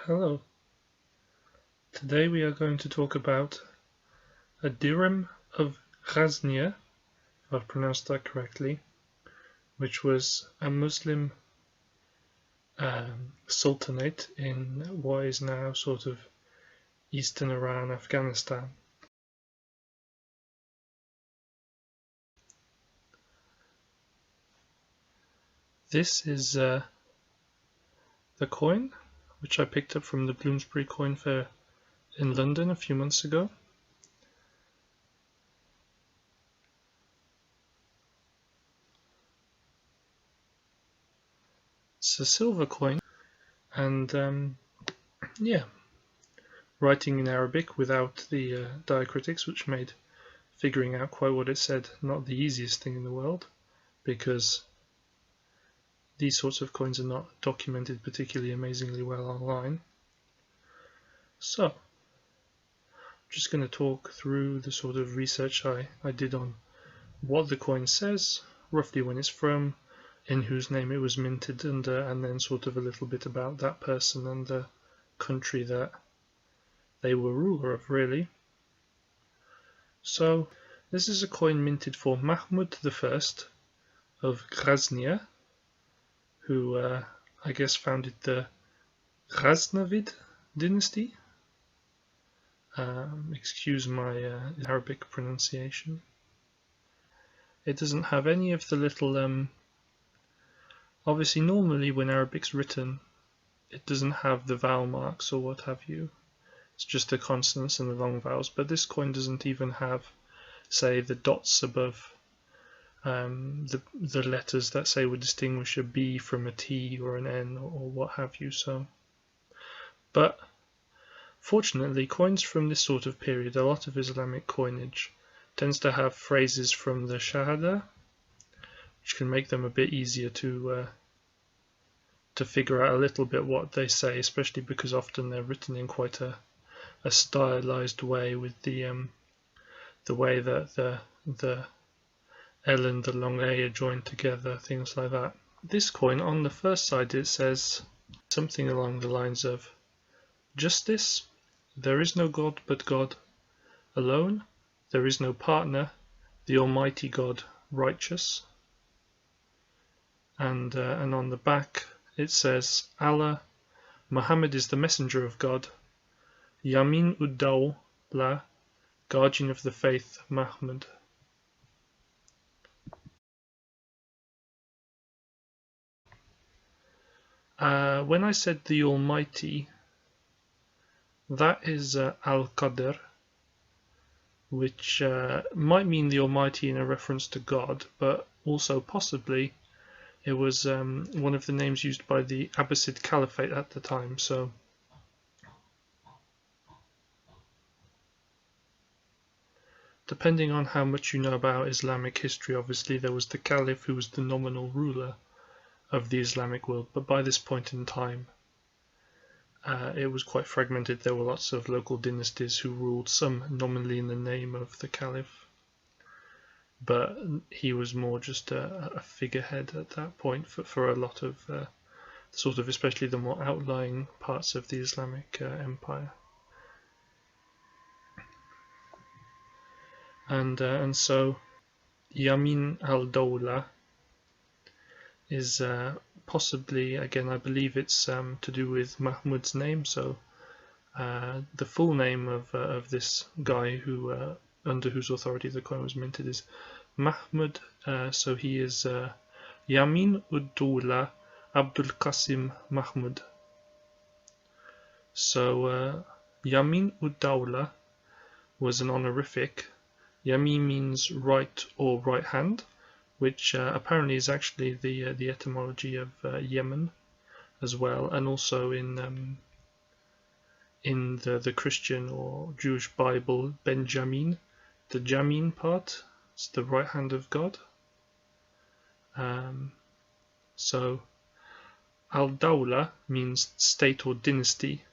Hello. Today we are going to talk about a dirham of Ghaznia, if I've pronounced that correctly, which was a Muslim sultanate in what is now sort of eastern Iran, Afghanistan. This is the coin, which I picked up from the Bloomsbury Coin Fair in London a few months ago. It's a silver coin, and writing in Arabic without the diacritics, which made figuring out quite what it said not the easiest thing in the world, because these sorts of coins are not documented particularly amazingly well online. So, I'm just going to talk through the sort of research I did on what the coin says, roughly when it's from, in whose name it was minted, and then sort of a little bit about that person and the country that they were ruler of, really. So, this is a coin minted for Mahmud I of Ghaznia, who I guess founded the Ghaznavid Dynasty. Excuse my Arabic pronunciation. It doesn't have any of the little obviously normally when Arabic's written it doesn't have the vowel marks or what have you. It's just the consonants and the long vowels, but this coin doesn't even have, say, the dots above the letters that say would distinguish a B from a T or an N or what have you. So, but fortunately, coins from this sort of period, a lot of Islamic coinage tends to have phrases from the Shahada, which can make them a bit easier to figure out a little bit what they say, especially because often they're written in quite a stylized way with the way that the L and the long A are joined together, things like that. This coin, on the first side, it says something along the lines of justice, there is no God but God alone, there is no partner, the Almighty God righteous. And on the back it says Allah, Muhammad is the messenger of God, Yamin ud-Dawla, guardian of the faith, Mahmud. When I said the Almighty, that is Al-Qadr, which might mean the Almighty in a reference to God, but also possibly it was one of the names used by the Abbasid Caliphate at the time. So depending on how much you know about Islamic history, obviously there was the Caliph who was the nominal ruler of the Islamic world, but by this point in time it was quite fragmented. There were lots of local dynasties who ruled, some nominally in the name of the Caliph, but he was more just a figurehead at that point for a lot of sort of, especially the more outlying parts of the Islamic empire. And so Yamin al-Dawla is possibly, again, I believe it's to do with Mahmud's name. So the full name of this guy who under whose authority the coin was minted is Mahmud. So he is Yamin ud-Dawla Abdul Qasim Mahmud. So Yamin ud-Dawla was an honorific. Yamin means right or right hand, which apparently is actually the etymology of Yemen as well, and also in the Christian or Jewish Bible, Benjamin, the Jamin part, it's the right hand of God. So Al-Dawla means state or dynasty,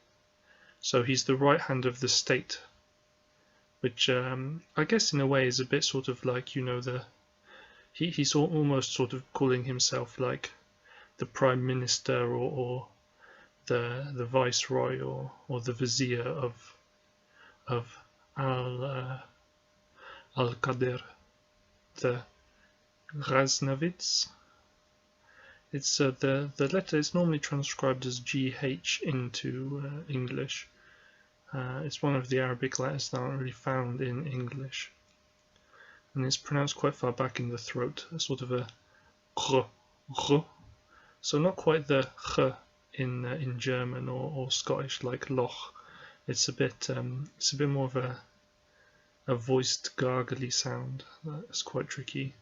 so he's the right hand of the state, which I guess in a way is a bit sort of like, you know, he's almost sort of calling himself like the prime minister or the viceroy or the vizier of Al-Qadir, the Ghaznavids. It's the letter is normally transcribed as GH into English. It's one of the Arabic letters that aren't really found in English, and it's pronounced quite far back in the throat, a sort of a gh, gh. So not quite the ch in German or Scottish like loch. It's a bit more of a voiced gargly sound. That's quite tricky.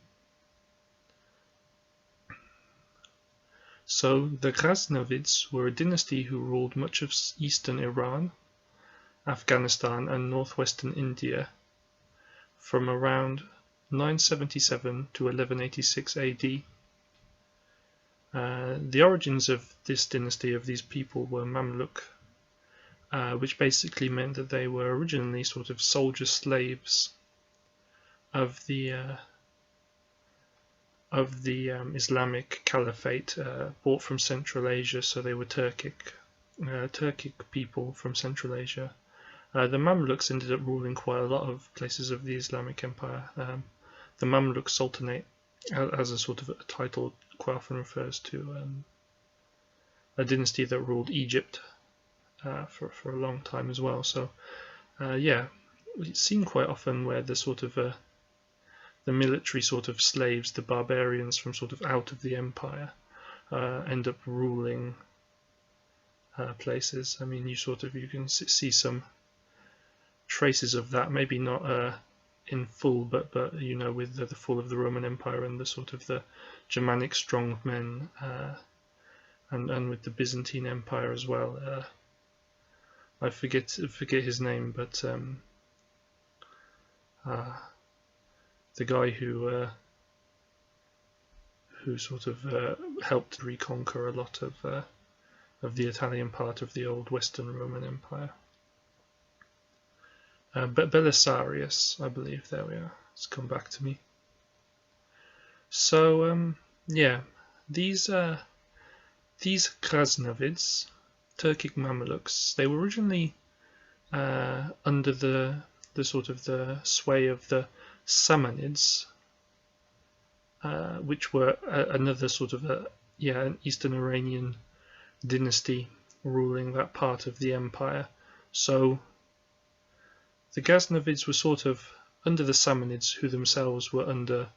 So the Ghaznavids were a dynasty who ruled much of eastern Iran, Afghanistan and northwestern India from around 977 to 1186 AD. The origins of this dynasty, of these people, were Mamluk, which basically meant that they were originally sort of soldier slaves of the Islamic Caliphate, bought from Central Asia. So they were Turkic people from Central Asia. The Mamluks ended up ruling quite a lot of places of the Islamic Empire. The Mamluk Sultanate, as a sort of a title, quite often refers to a dynasty that ruled Egypt for a long time as well. So yeah, it's seen quite often where the sort of the military sort of slaves, the barbarians from sort of out of the empire, end up ruling places. I mean, you can see some traces of that, maybe not in full, but with the fall of the Roman Empire and the sort of the Germanic strongmen, and with the Byzantine Empire as well. I forget his name, but the guy who sort of helped reconquer a lot of the Italian part of the old Western Roman Empire. But Belisarius, I believe. There we are. It's come back to me. So yeah, these Ghaznavids, Turkic Mamluks, they were originally under the sort of the sway of the Samanids, which were another sort of an Eastern Iranian dynasty ruling that part of the empire. So the Ghaznavids were sort of under the Samanids, who themselves were under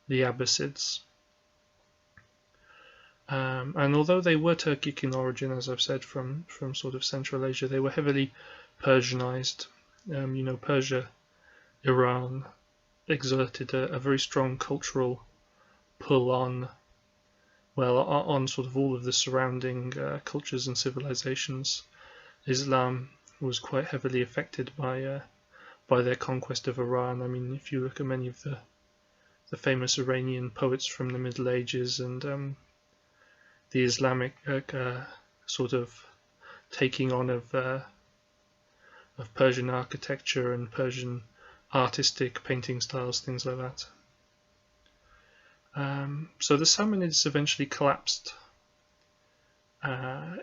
the Abbasids. And although they were Turkic in origin, as I've said, from sort of Central Asia, they were heavily Persianized. Persia, Iran exerted a very strong cultural pull on sort of all of the surrounding cultures and civilizations. Islam was quite heavily affected by their conquest of Iran. I mean, if you look at many of the famous Iranian poets from the Middle Ages and the Islamic sort of taking on of Persian architecture and Persian artistic painting styles, things like that. So the Samanids eventually collapsed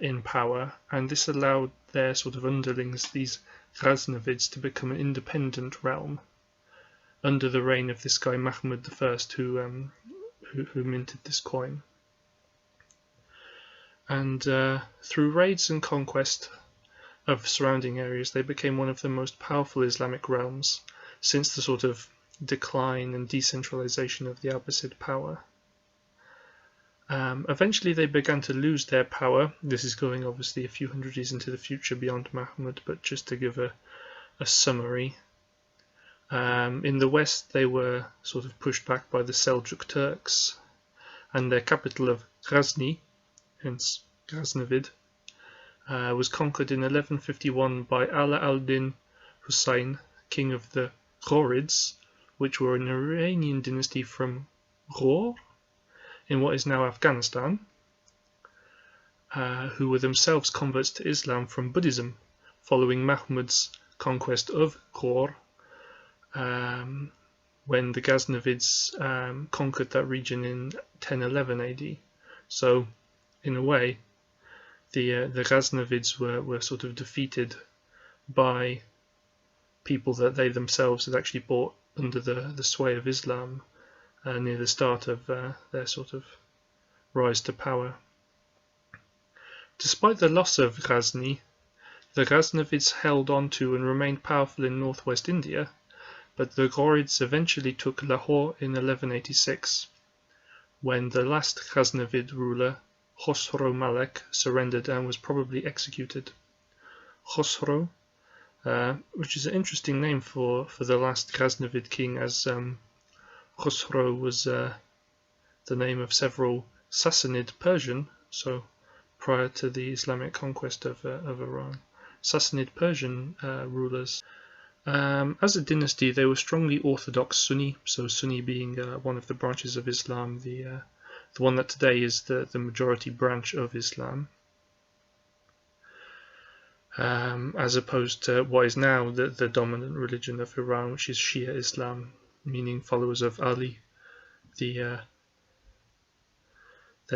in power, and this allowed their sort of underlings, these Ghaznavids, to become an independent realm under the reign of this guy Mahmud I, who minted this coin. And through raids and conquest of surrounding areas, they became one of the most powerful Islamic realms since the sort of decline and decentralization of the Abbasid power. Eventually they began to lose their power. This is going obviously a few hundred years into the future beyond Mahmud, but just to give a summary. In the west they were sort of pushed back by the Seljuk Turks, and their capital of Ghazni, hence Ghaznavid, was conquered in 1151 by Ala al-Din Hussein, king of the Ghurids, which were an Iranian dynasty from Ghor, in what is now Afghanistan, who were themselves converts to Islam from Buddhism, following Mahmud's conquest of Ghor, when the Ghaznavids conquered that region in 1011 AD. So, in a way, the Ghaznavids were sort of defeated by people that they themselves had actually brought under the sway of Islam near the start of their sort of rise to power. Despite the loss of Ghazni, the Ghaznavids held on to and remained powerful in northwest India, but the Ghurids eventually took Lahore in 1186, when the last Ghaznavid ruler, Khosrow Malek, surrendered and was probably executed. Khosrow, which is an interesting name for the last Ghaznavid king, as Khosrow was the name of several Sassanid Persian, so prior to the Islamic conquest of Iran, Sassanid Persian rulers. As a dynasty, they were strongly orthodox Sunni, so Sunni being one of the branches of Islam, the one that today is the majority branch of Islam, as opposed to what is now the dominant religion of Iran, which is Shia Islam, meaning followers of Ali, their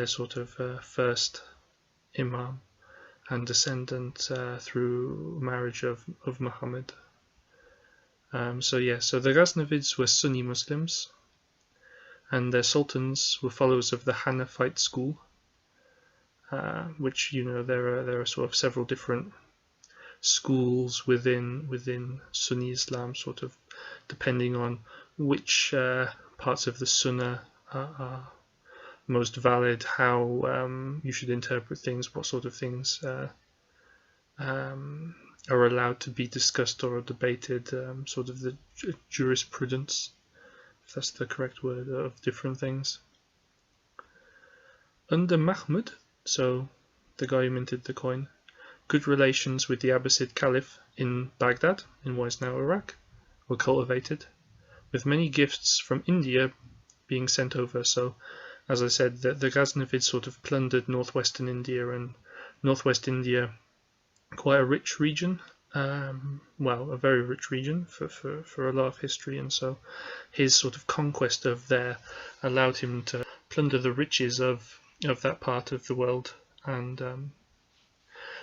sort of first imam and descendant through marriage of Muhammad. So the Ghaznavids were Sunni Muslims, and their sultans were followers of the Hanafite school, which, you know, there are sort of several different schools within Sunni Islam, sort of depending on which parts of the Sunnah are most valid, how you should interpret things, what sort of things are allowed to be discussed or debated, sort of the jurisprudence, if that's the correct word, of different things. Under Mahmud, so the guy who minted the coin, good relations with the Abbasid Caliphate in Baghdad, in what is now Iraq, were cultivated, with many gifts from India being sent over. So, as I said, the Ghaznavids sort of plundered northwestern India, and northwest India, quite a rich region, well, a very rich region for a lot of history, and so his sort of conquest of there allowed him to plunder the riches of that part of the world and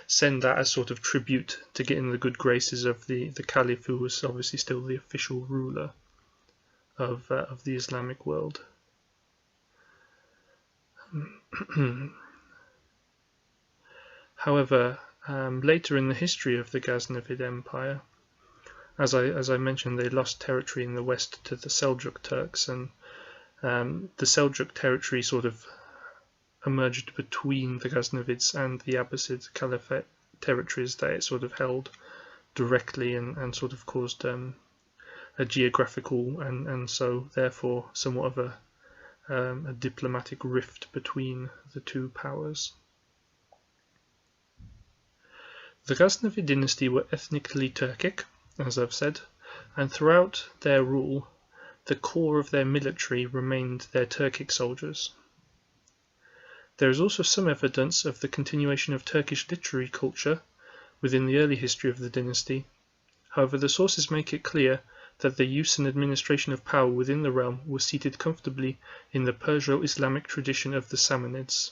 send that as sort of tribute to get in the good graces of the Caliph, who was obviously still the official ruler of the Islamic world. However, later in the history of the Ghaznavid Empire, as I mentioned, they lost territory in the west to the Seljuk Turks, and the Seljuk territory sort of emerged between the Ghaznavids and the Abbasid Caliphate territories that it sort of held directly, and sort of caused a geographical and so therefore somewhat of a diplomatic rift between the two powers. The Ghaznavid dynasty were ethnically Turkic, as I've said, and throughout their rule, the core of their military remained their Turkic soldiers. There is also some evidence of the continuation of Turkish literary culture within the early history of the dynasty. However, the sources make it clear that the use and administration of power within the realm was seated comfortably in the Perso-Islamic tradition of the Samanids.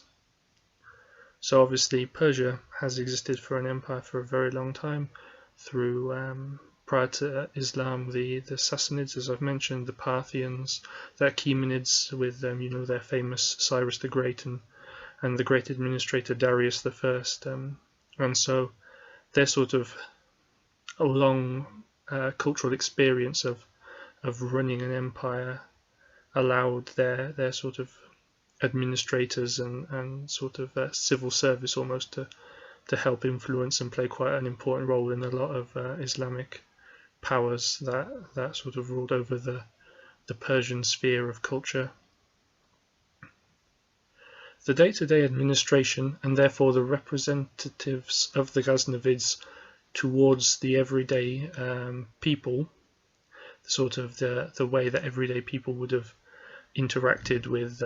So obviously Persia has existed for an empire for a very long time, through prior to Islam, the Sassanids, as I've mentioned, the Parthians, the Achaemenids with their famous Cyrus the Great and the great administrator Darius I, and so their sort of a long cultural experience of running an empire allowed their sort of administrators and sort of civil service almost to help influence and play quite an important role in a lot of Islamic powers that sort of ruled over the Persian sphere of culture. The day-to-day administration, and therefore the representatives of the Ghaznavids towards the everyday people, sort of the way that everyday people would have interacted with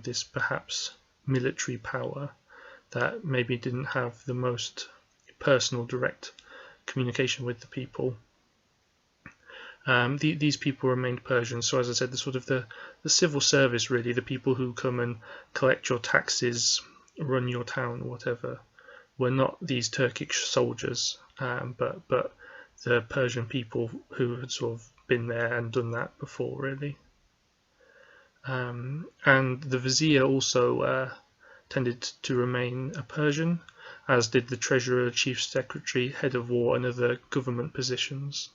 this perhaps military power that maybe didn't have the most personal direct communication with the people. These people remained Persian, so as I said, the sort of the civil service, really, the people who come and collect your taxes, run your town, whatever, were not these Turkish soldiers, but the Persian people who had sort of been there and done that before, really. And the vizier also tended to remain a Persian, as did the treasurer, chief secretary, head of war, and other government positions.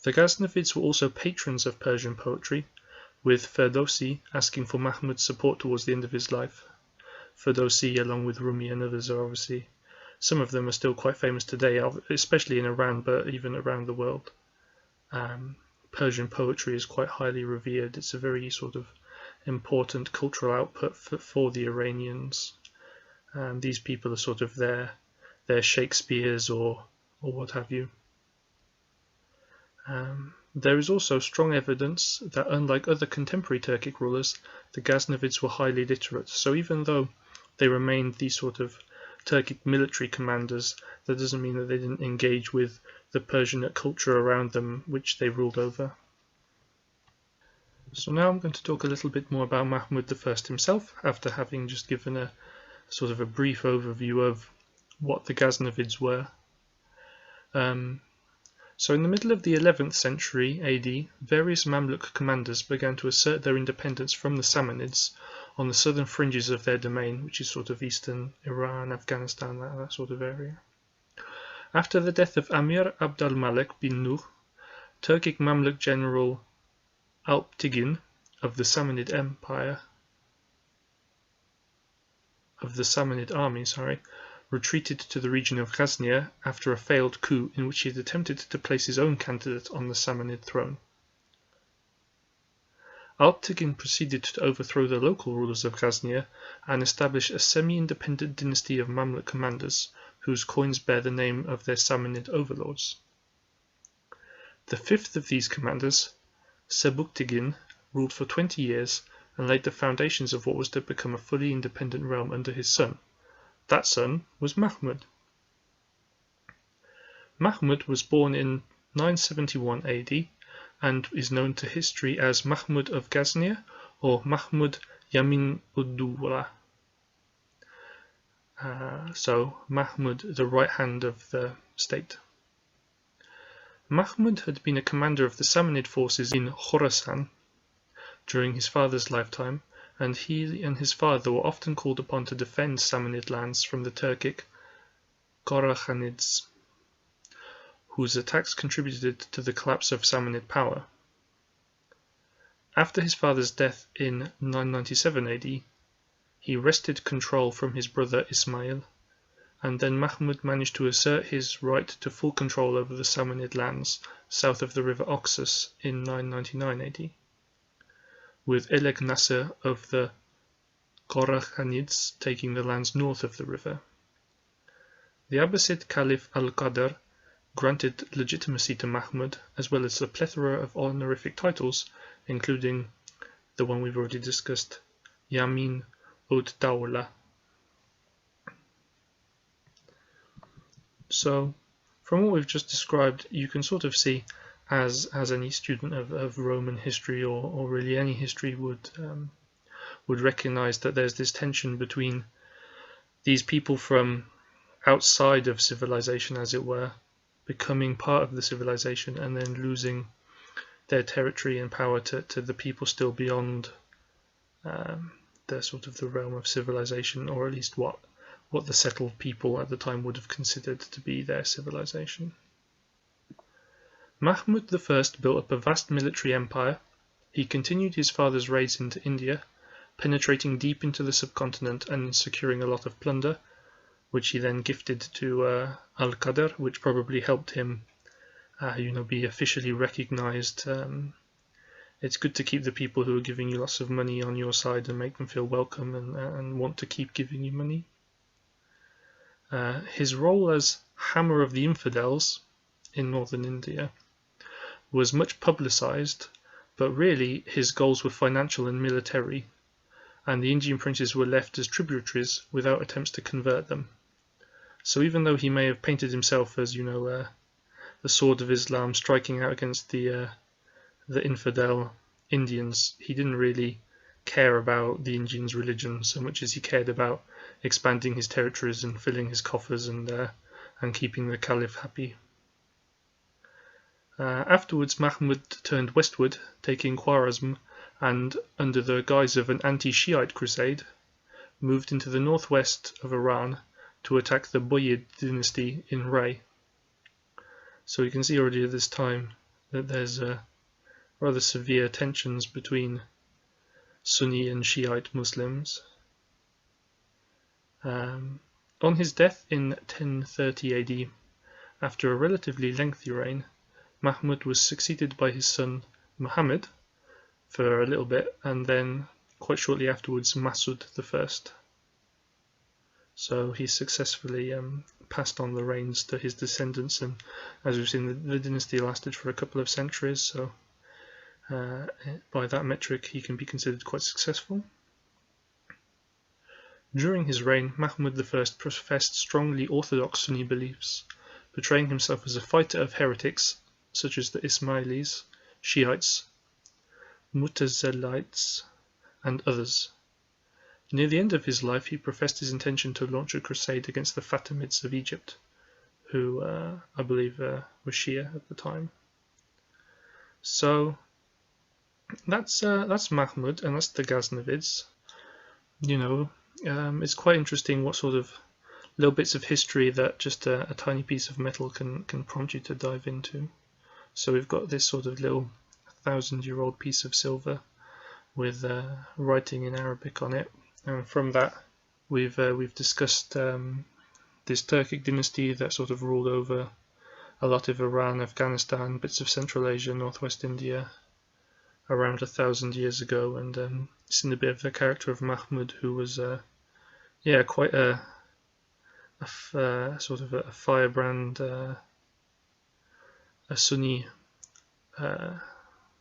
The Ghaznavids were also patrons of Persian poetry, with Ferdowsi asking for Mahmud's support towards the end of his life. Ferdowsi, along with Rumi and others, are obviously, some of them are still quite famous today, especially in Iran, but even around the world. Persian poetry is quite highly revered. It's a very sort of important cultural output for the Iranians. These people are sort of their Shakespeares or what have you. There is also strong evidence that, unlike other contemporary Turkic rulers, the Ghaznavids were highly literate. So even though they remained these sort of Turkic military commanders, that doesn't mean that they didn't engage with the Persian culture around them, which they ruled over. So now I'm going to talk a little bit more about Mahmud I himself, after having just given a sort of a brief overview of what the Ghaznavids were. So in the middle of the 11th century AD, various Mamluk commanders began to assert their independence from the Samanids on the southern fringes of their domain, which is sort of eastern Iran, Afghanistan, that sort of area. After the death of Amir Abd al-Malik bin Nuh, Turkic Mamluk general Alptigin of the Samanid army, retreated to the region of Ghaznia after a failed coup in which he had attempted to place his own candidate on the Samanid throne. Alptigin proceeded to overthrow the local rulers of Ghaznia and establish a semi-independent dynasty of Mamluk commanders whose coins bear the name of their Samanid overlords. The fifth of these commanders, Sebuktigin, ruled for 20 years and laid the foundations of what was to become a fully independent realm under his son. That son was Mahmud. Mahmud was born in 971 AD and is known to history as Mahmud of Ghaznia or Mahmud Yamin ud-Dawla. So Mahmud, the right hand of the state. Mahmud had been a commander of the Samanid forces in Khorasan during his father's lifetime, and he and his father were often called upon to defend Samanid lands from the Turkic Qorakhanids, whose attacks contributed to the collapse of Samanid power. After his father's death in 997 AD, he wrested control from his brother Ismail, and then Mahmud managed to assert his right to full control over the Samanid lands south of the river Oxus in 999 AD. With Eleg Nasser of the Qorakhanids taking the lands north of the river. The Abbasid Caliph al-Qadr granted legitimacy to Mahmud, as well as a plethora of honorific titles, including the one we've already discussed, Yamin ud-Dawla. So, from what we've just described, you can sort of see, as any student of Roman history or really any history would recognize, that there's this tension between these people from outside of civilization, as it were, becoming part of the civilization and then losing their territory and power to the people still beyond the sort of the realm of civilization, or at least what the settled people at the time would have considered to be their civilization. Mahmud I built up a vast military empire. He continued his father's raids into India, penetrating deep into the subcontinent and securing a lot of plunder, which he then gifted to al-Qadr, which probably helped him be officially recognized. It's good to keep the people who are giving you lots of money on your side and make them feel welcome and want to keep giving you money. His role as Hammer of the Infidels in northern India was much publicized, but really his goals were financial and military, and the Indian princes were left as tributaries without attempts to convert them. So even though he may have painted himself as, the sword of Islam striking out against the infidel Indians, he didn't really care about the Indians' religion so much as he cared about expanding his territories and filling his coffers and keeping the Caliph happy. Afterwards, Mahmud turned westward, taking Khwarezm, and, under the guise of an anti-Shiite crusade, moved into the northwest of Iran to attack the Buyid dynasty in Ray. So you can see already at this time that there's rather severe tensions between Sunni and Shiite Muslims. On his death in 1030 AD, after a relatively lengthy reign, Mahmud was succeeded by his son Muhammad for a little bit, and then quite shortly afterwards Masud I. So he successfully passed on the reins to his descendants, and as we've seen, the dynasty lasted for a couple of centuries, so by that metric he can be considered quite successful. During his reign, Mahmud I professed strongly orthodox Sunni beliefs, portraying himself as a fighter of heretics such as the Ismailis, Shiites, Mutazilites, and others. Near the end of his life, he professed his intention to launch a crusade against the Fatimids of Egypt, who I believe were Shia at the time. So that's Mahmud, and that's the Ghaznavids. You know, it's quite interesting what sort of little bits of history that just a tiny piece of metal can prompt you to dive into. So we've got this sort of little 1,000-year-old piece of silver with writing in Arabic on it, and from that we've discussed this Turkic dynasty that sort of ruled over a lot of Iran, Afghanistan, bits of Central Asia, Northwest India, around 1,000 years ago, and seen a bit of the character of Mahmud, who was quite a sort of a firebrand, a Sunni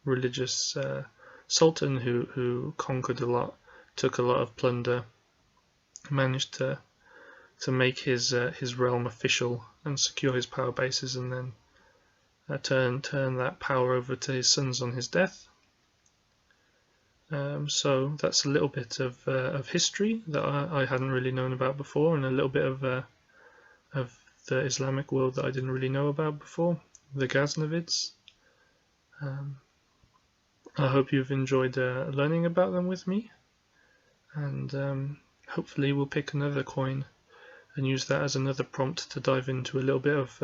religious sultan who conquered a lot, took a lot of plunder, managed to make his realm official and secure his power bases, and then turn that power over to his sons on his death. So that's a little bit of history that I hadn't really known about before, and a little bit of the Islamic world that I didn't really know about before, the Ghaznavids. I hope you've enjoyed learning about them with me, and hopefully we'll pick another coin and use that as another prompt to dive into a little bit of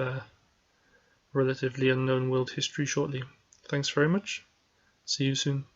relatively unknown world history shortly. Thanks very much. See you soon.